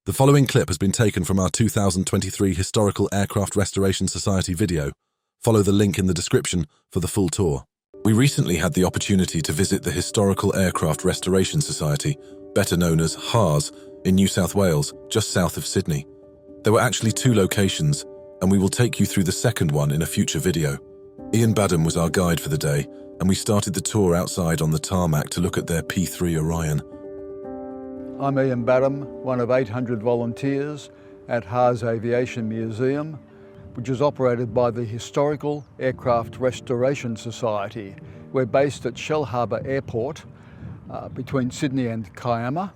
The following clip has been taken from our 2023 Historical Aircraft Restoration Society video. Follow the link in the description for the full tour. We recently had the opportunity to visit the Historical Aircraft Restoration Society, better known as HARS, in New South Wales, just south of Sydney. There were actually two locations, and we will take you through the second one in a future video. Ian Badham was our guide for the day, and we started the tour outside on the tarmac to look at their P-3 Orion. I'm Ian Badham, one of 800 volunteers at HARS Aviation Museum, which is operated by the Historical Aircraft Restoration Society. We're based at Shellharbour Airport between Sydney and Kiama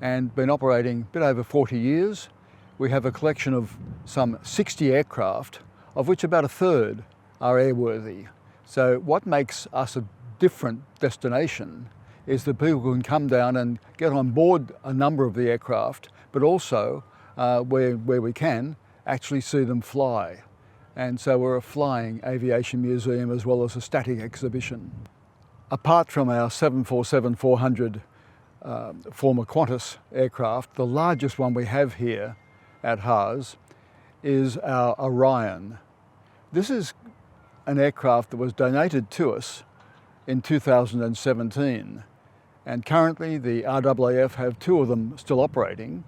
and been operating a bit over 40 years. We have a collection of some 60 aircraft, of which about a third are airworthy. So what makes us a different destination is that people can come down and get on board a number of the aircraft, but also, where we can, actually see them fly. And so we're a flying aviation museum as well as a static exhibition. Apart from our 747-400 former Qantas aircraft, the largest one we have here at HARS is our Orion. This is an aircraft that was donated to us in 2017. And currently the RAAF have two of them still operating.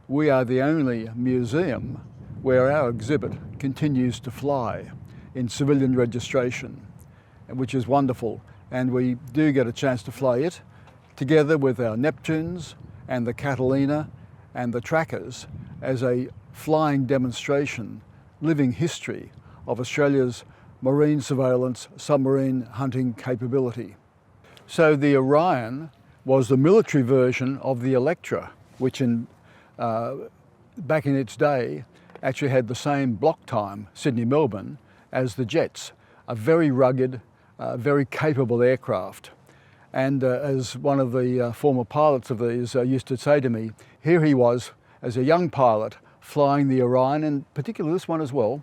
We are the only museum where our exhibit continues to fly in civilian registration, which is wonderful. And we do get a chance to fly it together with our Neptunes and the Catalina and the Trackers as a flying demonstration, living history of Australia's marine surveillance, submarine hunting capability. So the Orion was the military version of the Electra, which back in its day actually had the same block time, Sydney-Melbourne, as the jets. A very rugged, very capable aircraft. And as one of the former pilots of these used to say to me, here he was as a young pilot flying the Orion, and particularly this one as well,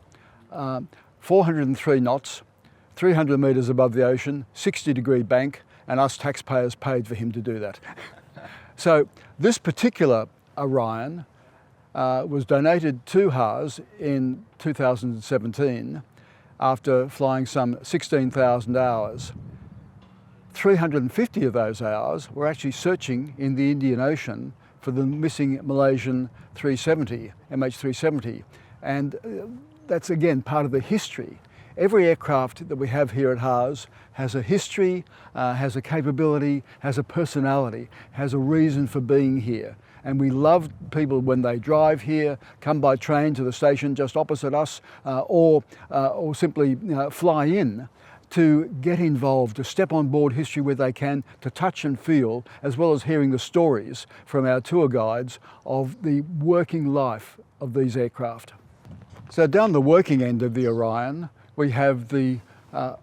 403 knots, 300 metres above the ocean, 60-degree bank, and us taxpayers paid for him to do that. So this particular Orion was donated to HARS in 2017 after flying some 16,000 hours. 350 of those hours were actually searching in the Indian Ocean for the missing Malaysian 370, MH370. And that's again part of the history. Every aircraft that we have here at HARS has a history, has a capability, has a personality, has a reason for being here. And we love people when they drive here, come by train to the station just opposite us, or simply fly in to get involved, to step on board history where they can, to touch and feel, as well as hearing the stories from our tour guides of the working life of these aircraft. So down the working end of the Orion, we have the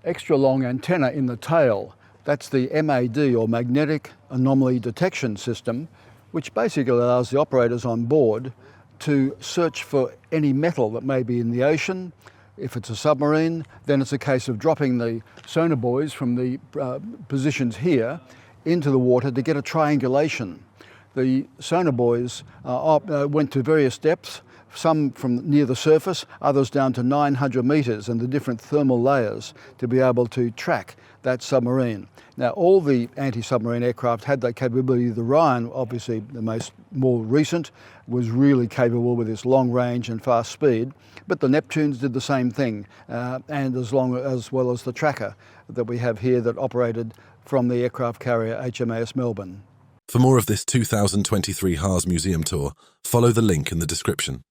extra long antenna in the tail. That's the MAD, or Magnetic Anomaly Detection System, which basically allows the operators on board to search for any metal that may be in the ocean. If it's a submarine, then it's a case of dropping the sonar buoys from the positions here into the water to get a triangulation. The sonar buoys went to various depths, some from near the surface, others down to 900 metres, and the different thermal layers to be able to track that submarine. Now, all the anti-submarine aircraft had that capability. The Orion, obviously the more recent, was really capable with its long range and fast speed, but the Neptunes did the same thing, and as well as the Tracker that we have here that operated from the aircraft carrier HMAS Melbourne. For more of this 2023 HARS Museum tour, follow the link in the description.